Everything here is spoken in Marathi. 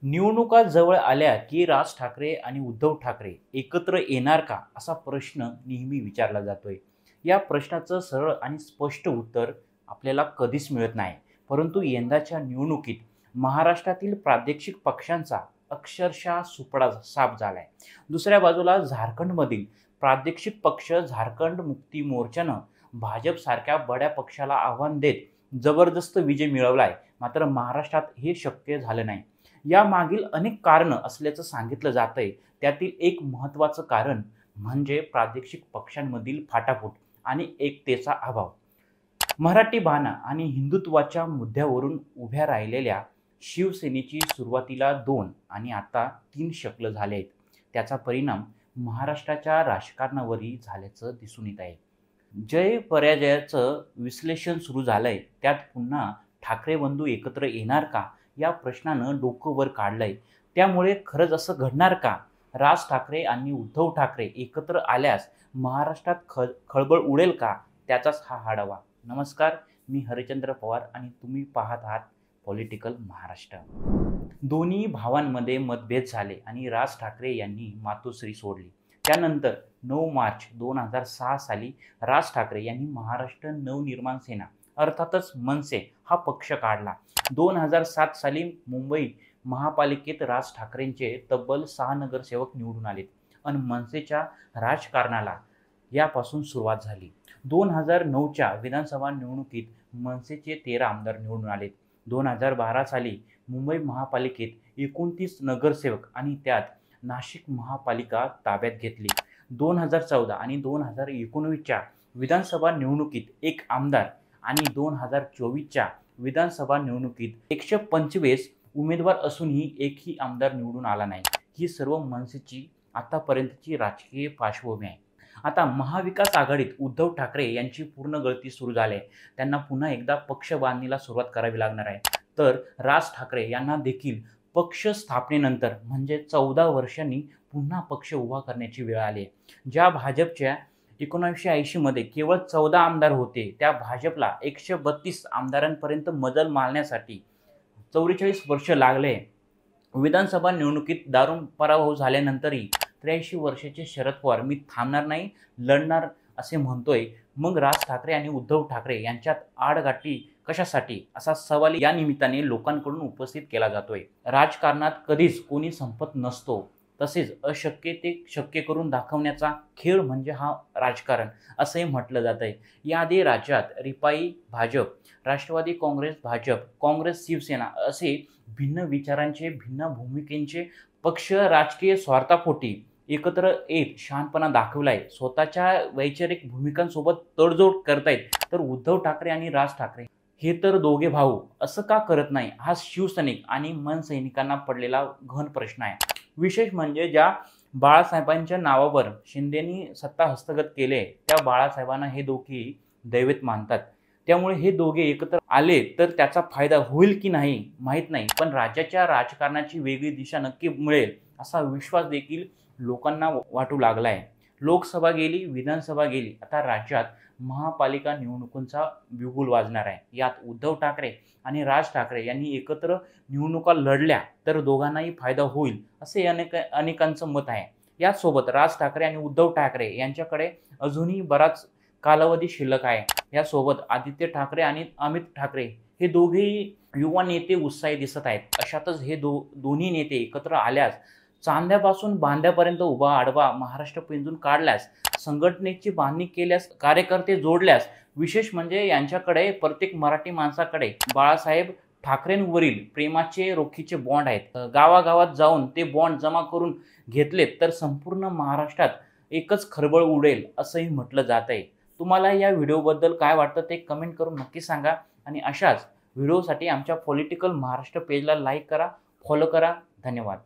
निवडणुका जवळ आल्या की राज ठाकरे आणि उद्धव ठाकरे एकत्र येणार का असा प्रश्न नेहमी विचारला जातोय. या प्रश्नाचं सरळ आणि स्पष्ट उत्तर आपल्याला कधीच मिळत नाही. परंतु यंदाच्या निवडणुकीत महाराष्ट्रातील प्रादेशिक पक्षांचा अक्षरशः सुपडा साफ झालाय. दुसऱ्या बाजूला झारखंडमधील प्रादेशिक पक्ष झारखंड मुक्ती मोर्चानं भाजपसारख्या बड्या पक्षाला आव्हान देत जबरदस्त विजय मिळवलाय. मात्र महाराष्ट्रात हे शक्य झालं नाही. यामागील अनेक कारणं असल्याचं सांगितलं जातंय. त्यातील एक महत्त्वाचं कारण म्हणजे प्रादेशिक पक्षांमधील फाटाफूट आणि एकतेचा अभाव. मराठी बाणा आणि हिंदुत्वाच्या मुद्द्यावरून उभ्या राहिलेल्या शिवसेनेची सुरुवातीला 2 आणि आता 3 शकलं झाले आहेत. त्याचा परिणाम महाराष्ट्राच्या राजकारणावरही झाल्याचं दिसून येत आहे. जय पराजयाचं विश्लेषण सुरू झालंय. त्यात पुन्हा ठाकरे बंधू एकत्र येणार का या प्रश्नानं डोकं वर काढलंय. त्यामुळे खरंच असं घडणार का? राज ठाकरे आणि उद्धव ठाकरे एकत्र आल्यास महाराष्ट्रात खळबळ उडेल का? त्याचाच हा आढावा. नमस्कार, मी हरिचंद्र पवार आणि तुम्ही पाहत आहात पॉलिटिकल महाराष्ट्र. दोन्ही भावांमध्ये मतभेद झाले आणि राज ठाकरे यांनी मातोश्री सोडली. त्यानंतर 9 मार्च 2006 साली राज ठाकरे यांनी महाराष्ट्र नवनिर्माण सेना अर्थातच मनसे हा पक्ष काढला. 2007 साली मुंबई महापालिकेत राज ठाकरेंचे तब्बल 6 नगरसेवक निवडून आलेत आणि मनसेच्या राजकारणाला यापासून सुरुवात झाली. 2009च्या विधानसभा निवडणुकीत मनसेचे 13 आमदार निवडून आलेत. 2012 साली मुंबई महापालिकेत 29 नगरसेवक आणि त्यात नाशिक महापालिका ताब्यात घेतली. 2014 आणि 2019च्या विधानसभा निवडणुकीत 1 आमदार आणि 2024च्या विधानसभा निवडणुकीत 125 उमेदवार असूनही एकही आमदार निवडून आला नाही. ही सर्व मनसेची आतापर्यंतची राजकीय पार्श्वभूमी आहे. आता महाविकास आघाडीत उद्धव ठाकरे यांची पूर्ण गळती सुरू झाली आहे. त्यांना पुन्हा एकदा पक्ष बांधणीला सुरुवात करावी लागणार आहे. तर राज ठाकरे यांना देखील पक्ष स्थापनेनंतर म्हणजे 14 वर्षांनी पुन्हा पक्ष उभा करण्याची वेळ आली आहे. ज्या भाजपच्या 1980 मध्ये केवळ 14 आमदार होते, त्या भाजपला 132 आमदारांपर्यंत मजल मारण्यासाठी 44 वर्ष लागले. विधानसभा निवडणुकीत दारुण पराभव झाल्यानंतरही 83 वर्षाचे शरद पवार मी थांबणार नाही, लढणार असे म्हणतोय. मग राज ठाकरे आणि उद्धव ठाकरे यांच्यात आडगाठी कशासाठी असा सवाल या निमित्ताने लोकांकडून उपस्थित केला जातोय. राजकारणात कधीच कोणी संपत नसतो. तसेच अशक्य ते शक्य करून दाखवण्याचा खेळ म्हणजे हा राजकारण असंही म्हटलं जातंय. याआधी राज्यात रिपाई भाजप, राष्ट्रवादी काँग्रेस भाजप, काँग्रेस शिवसेना असे भिन्न विचारांचे भिन्न भूमिकेचे पक्ष राजकीय स्वार्थापोटी एकत्र येत शहाणपणा दाखवलाय. स्वतःच्या वैचारिक भूमिकांसोबत तडजोड करतायत. तर उद्धव ठाकरे आणि राज ठाकरे हे तर दोघे भाऊ असं का करत नाही, हा शिवसैनिक आणि मनसैनिकांना पडलेला गहन प्रश्न आहे. विशेष म्हणजे ज्या बाळासाहेबांच्या नावावर शिंदेनी सत्ता हस्तगत केले त्या बाळासाहेबांना हे दोघे दैवत मानतात. त्यामुळे हे दोघे एकत्र आले तर त्याचा फायदा होईल की नाही माहीत नाही, पण राज्याच्या राजकारणाची वेगळी दिशा नक्की मिळेल असा विश्वास देखील लोकांना वाटू लागलाय. लोकसभा गेली, विधानसभा गेली, आता राज्यात महापालिका निवडणुकांचा बिगुल वाजणार आहे. यात उद्धव ठाकरे आणि राज ठाकरे यांनी एकत्र निवडणुका लढल्या तर दोघांनाही फायदा होईल असे अनेकांचं मत आहे. यासोबत राज ठाकरे आणि उद्धव ठाकरे यांच्याकडे अजूनही बराच कालावधी शिल्लक आहे. यासोबत आदित्य ठाकरे आणि अमित ठाकरे हे दोघेही युवा नेते उत्साही दिसत आहेत. अशातच हे दोन्ही नेते एकत्र आल्यास चांद्यापासून बांद्यापर्यंत उभा आडवा महाराष्ट्र पिंजून काढल्यास, संघटनेची बांधणी केल्यास, कार्यकर्ते जोडल्यास, विशेष म्हणजे यांच्याकडे प्रत्येक मराठी माणसाकडे बाळासाहेब ठाकरेंवरील प्रेमाचे रोखीचे बॉन्ड आहेत. गावागावात जाऊन ते बॉन्ड जमा करून घेतलेत तर संपूर्ण महाराष्ट्रात एकच खळबळ उडेल असंही म्हटलं जात आहे. तुम्हाला या व्हिडिओबद्दल काय वाटतं ते कमेंट करून नक्की सांगा आणि अशाच व्हिडिओसाठी आमच्या पॉलिटिकल महाराष्ट्र पेजला लाईक करा, फॉलो करा. धन्यवाद.